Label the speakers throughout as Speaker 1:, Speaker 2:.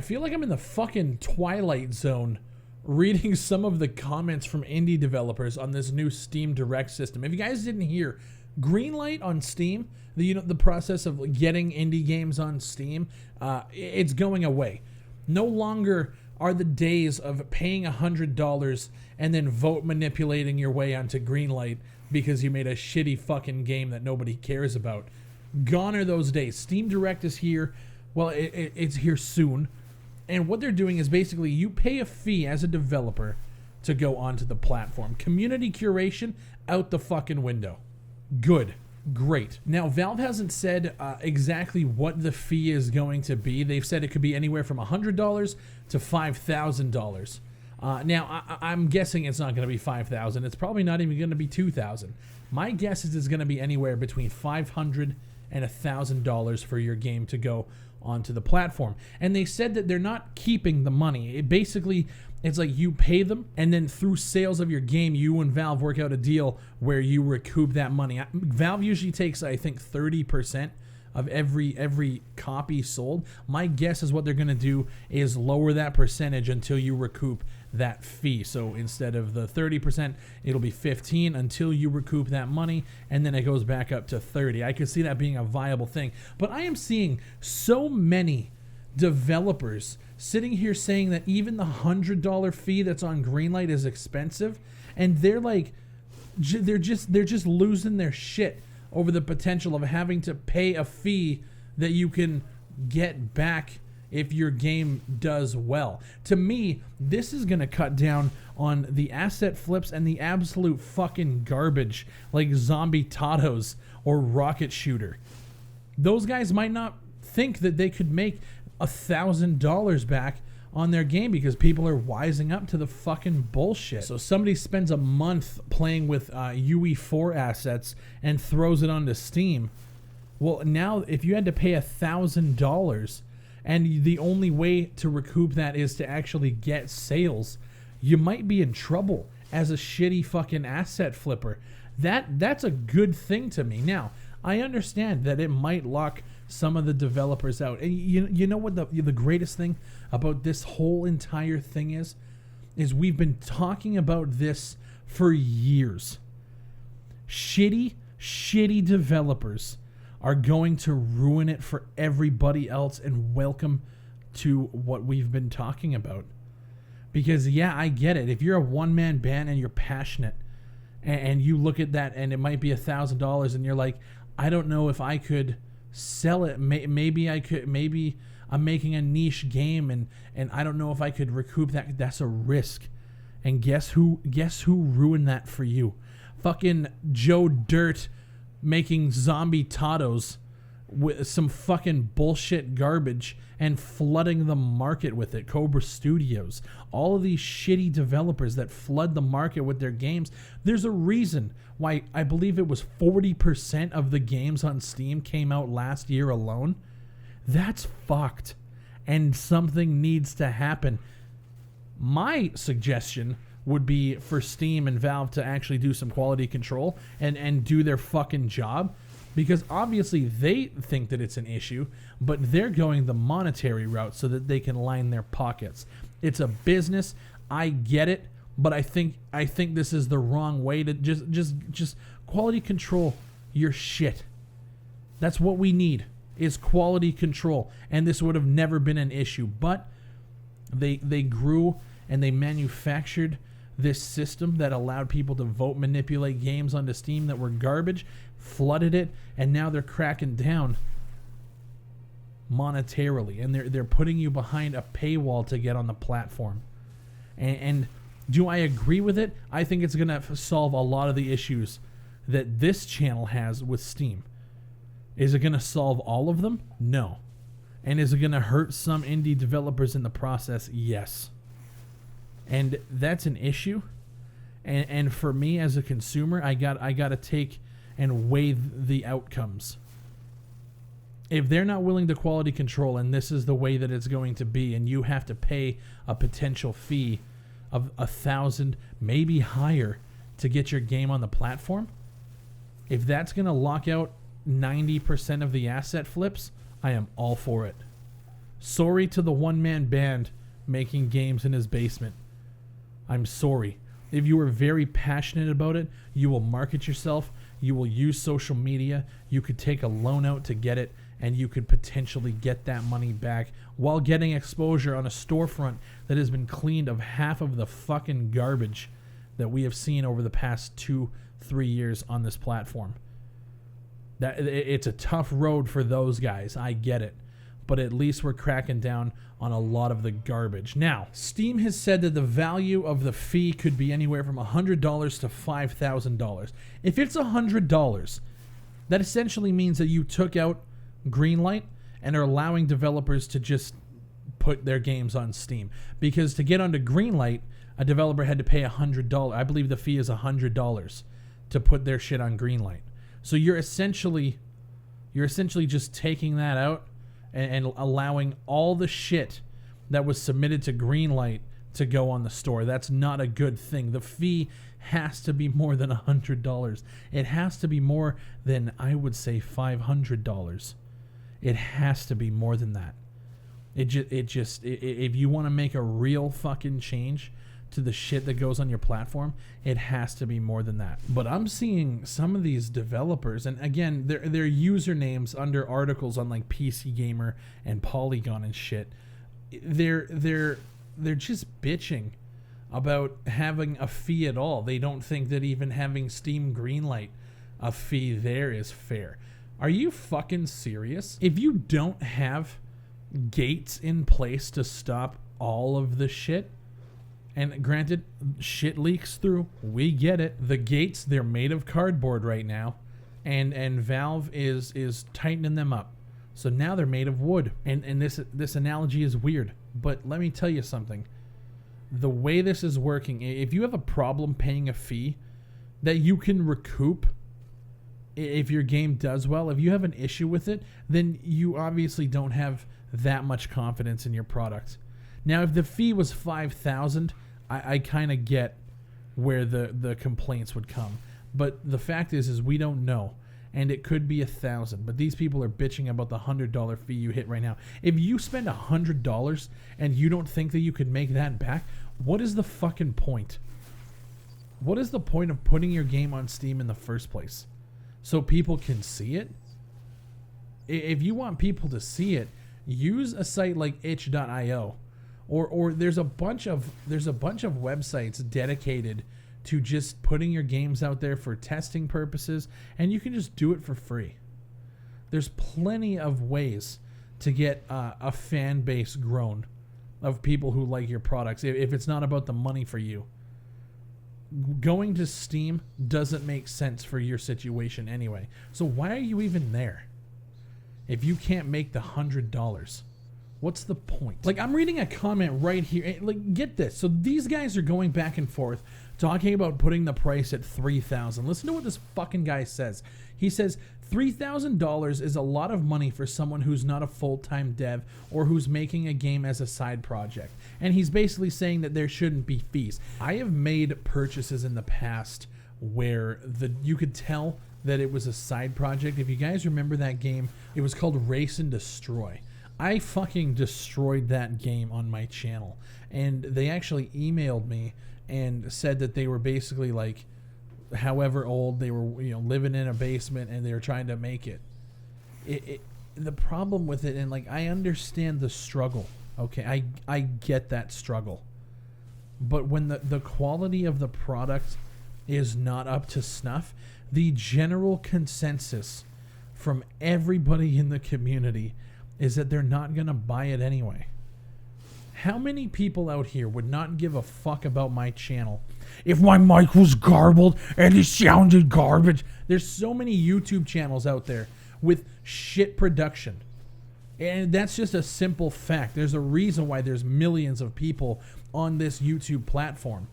Speaker 1: feel like I'm in the fucking Twilight Zone reading some of the comments from indie developers on this new Steam Direct system. If you guys didn't hear, Greenlight on Steam, the process of getting indie games on Steam, it's going away. No longer are the days of paying $100 and then vote manipulating your way onto Greenlight because you made a shitty fucking game that nobody cares about. Gone are those days. Steam Direct is here. Well, it's here soon. And what they're doing is basically you pay a fee as a developer to go onto the platform. Community curation, out the fucking window. Good. Great. Now, Valve hasn't said exactly what the fee is going to be. They've said it could be anywhere from $100 to $5,000. Now, I'm guessing it's not going to be $5,000. It's probably not even going to be $2,000. My guess is it's going to be anywhere between $500 and $1,000 for your game to go onto the platform. And they said that they're not keeping the money. It's like you pay them, and then through sales of your game, you and Valve work out a deal where you recoup that money. Valve usually takes, I think, 30% of every copy sold. My guess is what they're going to do is lower that percentage until you recoup that fee. So instead of the 30%, it'll be 15 until you recoup that money, and then it goes back up to 30. I could see that being a viable thing. But I am seeing so many developers sitting here saying that even the $100 fee that's on Greenlight is expensive, and they're like, they're just losing their shit over the potential of having to pay a fee that you can get back if your game does well. To me, this is going to cut down on the asset flips and the absolute fucking garbage like Zombie Tatos or Rocket Shooter. Those guys might not think that they could make $1,000 back on their game because people are wising up to the fucking bullshit. So somebody spends a month playing with UE4 assets and throws it onto Steam. Well, now if you had to pay $1,000 and the only way to recoup that is to actually get sales, you might be in trouble as a shitty fucking asset flipper. That's a good thing to me. Now, I understand that it might lock some of the developers out. And you know what the greatest thing about this whole entire thing is we've been talking about this for years. Shitty developers are going to ruin it for everybody else, and welcome to what we've been talking about. Because yeah, I get it. If you're a one-man band and you're passionate and you look at that and it might be $1,000 and you're like, I don't know if I could sell it. Maybe I could. Maybe I'm making a niche game and I don't know if I could recoup that. That's a risk. And guess who ruined that for you? Fucking Joe Dirt making Zombie Tatos with some fucking bullshit garbage and flooding the market with it. Cobra Studios. All of these shitty developers that flood the market with their games. There's a reason why I believe it was 40% of the games on Steam came out last year alone. That's fucked. And something needs to happen. My suggestion would be for Steam and Valve to actually do some quality control and do their fucking job. Because obviously they think that it's an issue, but they're going the monetary route so that they can line their pockets. It's a business. I get it, but I think this is the wrong way to just quality control your shit. That's what we need, is quality control. And this would have never been an issue, but they grew and they manufactured this system that allowed people to vote manipulate games onto Steam that were garbage, flooded it, and now they're cracking down monetarily, and they're putting you behind a paywall to get on the platform. And do I agree with it? I think it's going to solve a lot of the issues that this channel has with Steam. Is it going to solve all of them? No. And is it going to hurt some indie developers in the process? Yes. And that's an issue. And for me as a consumer, I got to take and weigh the outcomes. If they're not willing to quality control and this is the way that it's going to be, and you have to pay a potential fee of $1,000, maybe higher, to get your game on the platform, if that's going to lock out 90% of the asset flips, I am all for it. Sorry to the one-man band making games in his basement. I'm sorry. If you are very passionate about it, you will market yourself, you will use social media, you could take a loan out to get it, and you could potentially get that money back while getting exposure on a storefront that has been cleaned of half of the fucking garbage that we have seen over the past 2-3 years on this platform. That it's a tough road for those guys, I get it. But at least we're cracking down on a lot of the garbage. Now, Steam has said that the value of the fee could be anywhere from $100 to $5,000. If it's $100, that essentially means that you took out Greenlight and are allowing developers to just put their games on Steam. Because to get onto Greenlight, a developer had to pay $100. I believe the fee is $100 to put their shit on Greenlight. So you're essentially just taking that out and allowing all the shit that was submitted to Greenlight to go on the store. That's not a good thing. The fee has to be more than $100. It has to be more than, I would say, $500. It has to be more than that. If you want to make a real fucking change to the shit that goes on your platform, it has to be more than that. But I'm seeing some of these developers, and again, their usernames under articles on like PC Gamer and Polygon and shit, they're just bitching about having a fee at all. They don't think that even having Steam Greenlight a fee there is fair. Are you fucking serious? If you don't have gates in place to stop all of the shit, and granted, shit leaks through. We get it. The gates, they're made of cardboard right now. And Valve is tightening them up. So now they're made of wood. And this analogy is weird. But let me tell you something. The way this is working, if you have a problem paying a fee that you can recoup if your game does well, if you have an issue with it, then you obviously don't have that much confidence in your product. Now, if the fee was $5,000, I kind of get where the complaints would come. But the fact is we don't know. And it could be $1,000. But these people are bitching about the $100 fee you hit right now. If you spend $100 and you don't think that you could make that back, what is the fucking point? What is the point of putting your game on Steam in the first place? So people can see it? If you want people to see it, use a site like itch.io. Or there's a bunch of websites dedicated to just putting your games out there for testing purposes, and you can just do it for free. There's plenty of ways to get a fan base grown of people who like your products if it's not about the money for you. Going to Steam doesn't make sense for your situation anyway. So why are you even there if you can't make the $100? What's the point? Like, I'm reading a comment right here. Like, get this. So these guys are going back and forth talking about putting the price at $3,000. Listen to what this fucking guy says. He says, $3,000 is a lot of money for someone who's not a full-time dev or who's making a game as a side project. And he's basically saying that there shouldn't be fees. I have made purchases in the past where you could tell that it was a side project. If you guys remember that game, it was called Race and Destroy. I fucking destroyed that game on my channel. And they actually emailed me and said that they were basically like, however old, they were, living in a basement and they were trying to make it. The problem with it, and like, I understand the struggle. Okay, I get that struggle. But when the quality of the product is not up to snuff, the general consensus from everybody in the community is that they're not going to buy it anyway. How many people out here would not give a fuck about my channel if my mic was garbled and it sounded garbage? There's so many YouTube channels out there with shit production. And that's just a simple fact. There's a reason why there's millions of people on this YouTube platform.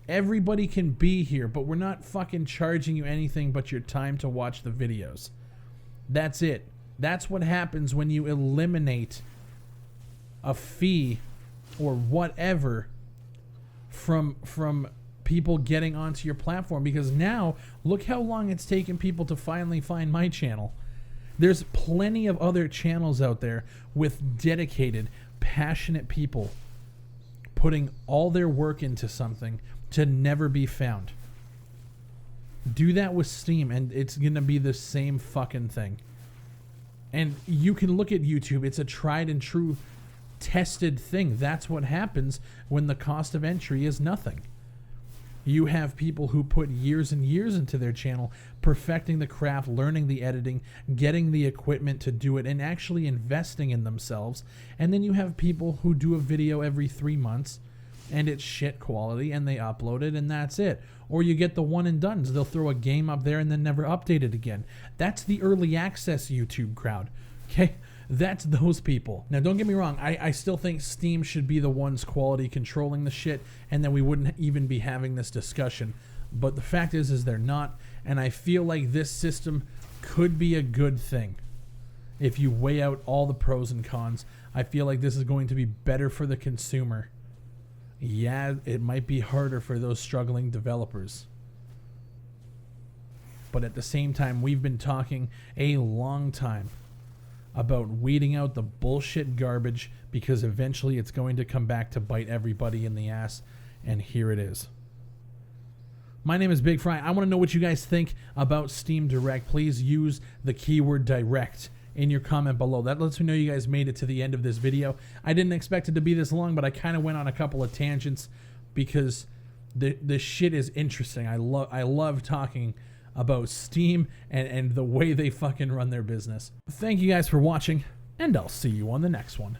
Speaker 1: Everybody can be here, but we're not fucking charging you anything but your time to watch the videos. That's it. That's what happens when you eliminate a fee or whatever from people getting onto your platform. Because now, look how long it's taken people to finally find my channel. There's plenty of other channels out there with dedicated, passionate people putting all their work into something to never be found. Do that with Steam and it's going to be the same fucking thing. And you can look at YouTube. It's a tried and true tested thing. That's what happens when the cost of entry is nothing. You have people who put years and years into their channel, perfecting the craft, learning the editing, getting the equipment to do it, and actually investing in themselves. And then you have people who do a video every 3 months, and it's shit quality, and they upload it, and that's it. Or you get the one and dones. They'll throw a game up there and then never update it again. That's the early access YouTube crowd. Okay? That's those people. Now, don't get me wrong. I still think Steam should be the ones quality controlling the shit, and then we wouldn't even be having this discussion. But the fact is they're not, and I feel like this system could be a good thing. If you weigh out all the pros and cons, I feel like this is going to be better for the consumer. Yeah, it might be harder for those struggling developers. But at the same time, we've been talking a long time about weeding out the bullshit garbage because eventually it's going to come back to bite everybody in the ass, and here it is. My name is Big Fry. I want to know what you guys think about Steam Direct. Please use the keyword direct in your comment below. That lets me know you guys made it to the end of this video. I didn't expect it to be this long, but I kind of went on a couple of tangents because the shit is interesting. I love talking about Steam and the way they fucking run their business. Thank you guys for watching, and I'll see you on the next one.